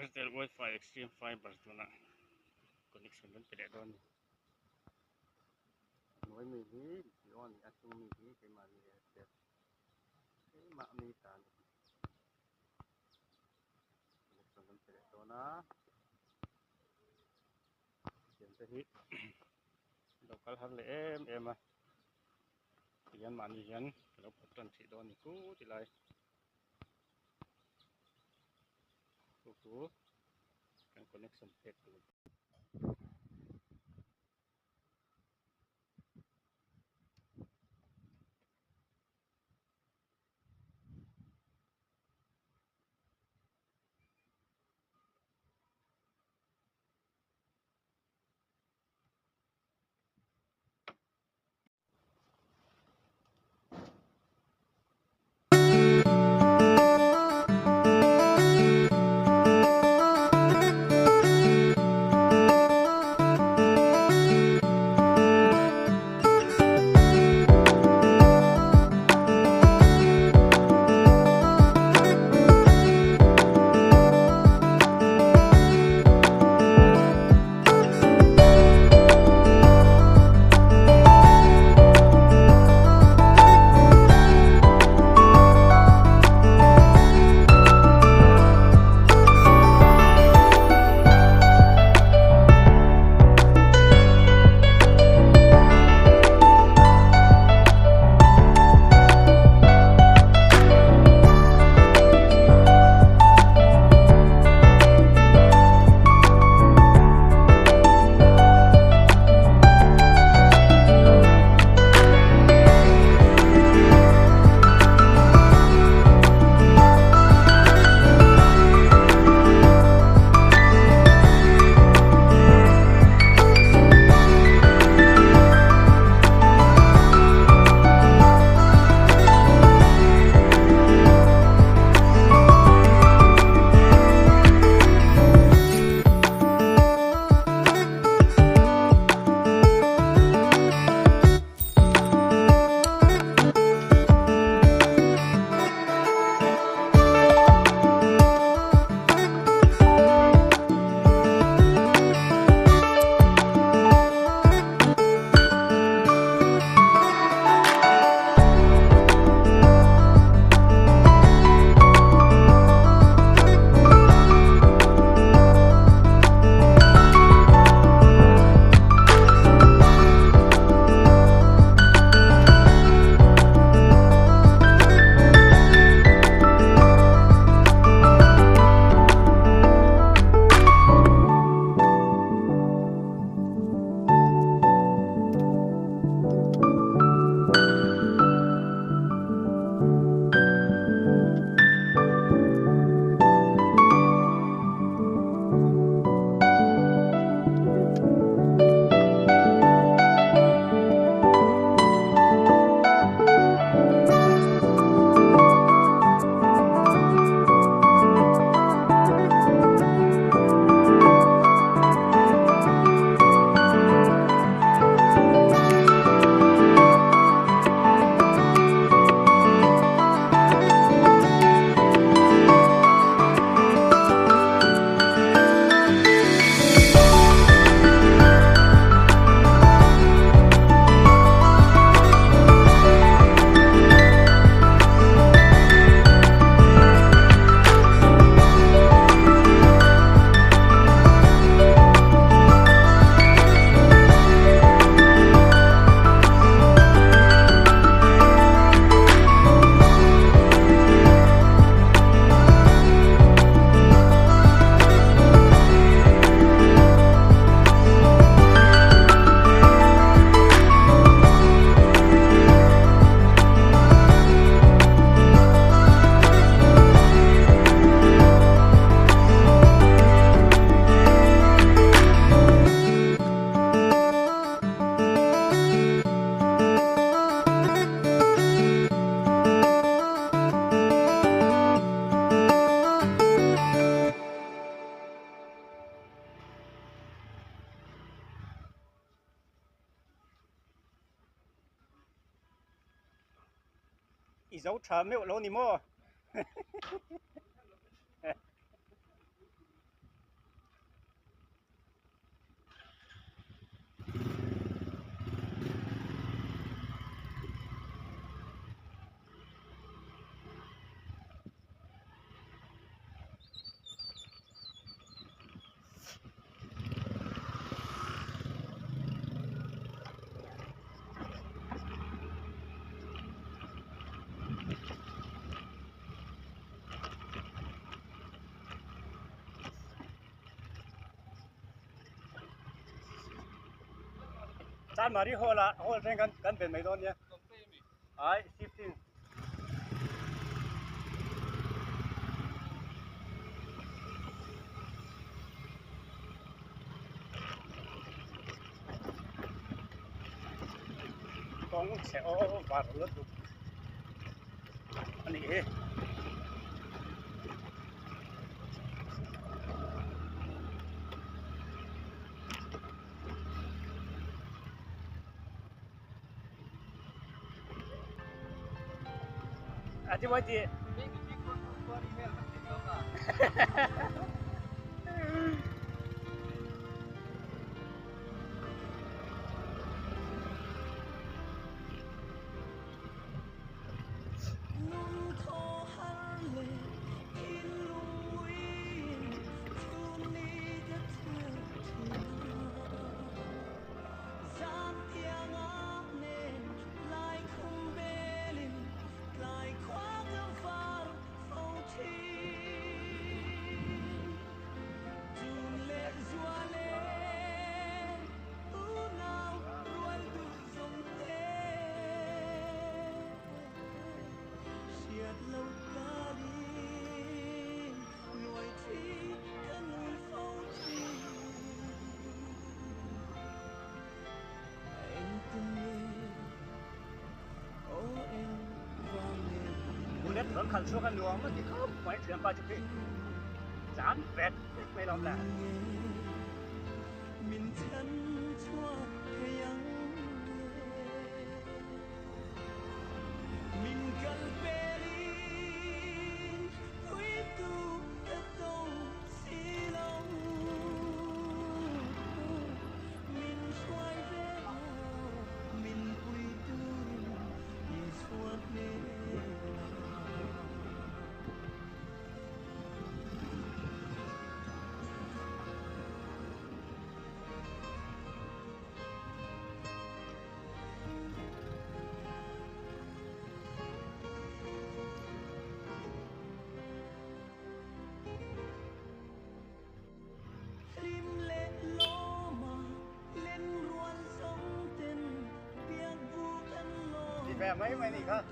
Airtel Wi-Fi Extreme Fiber tu na connection dan pede don noi mi hi yon atung mi hi ke mani Airtel ke ma mi tan connection dan pede don na yen te hi local har le em a yan mani yan lo patan thi don ni ku ti lai ku kan connection pek tu i dấu thờ mèo lâu nỉ mò กันมาที่โฮละโฮเร่งกันเป็นไม่โดนเนี่ยไอ้15กองเสียโอ้บาดรถดูอันนี้อาทิตย์วันที่เล็ดรถคันชั่วกันหลวงมันที่เขาไว้เถื่อนปาจุกี38ไม่ลองแหละมินฉันชั่วยังมินกันเปรีคุยตูตะตงสีลงมินช่วยเร่มินคุยตูยิ่งช่วยเร่แบบไม่นี่ครับ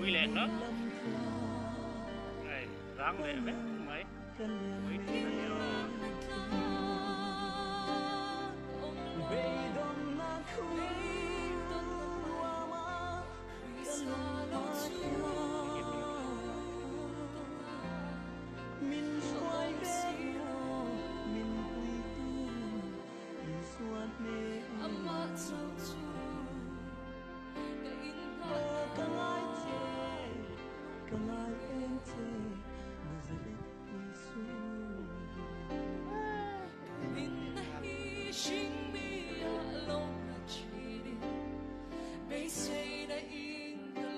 quy liệt đó này ráng để mấy mấy They say that in the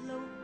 lâu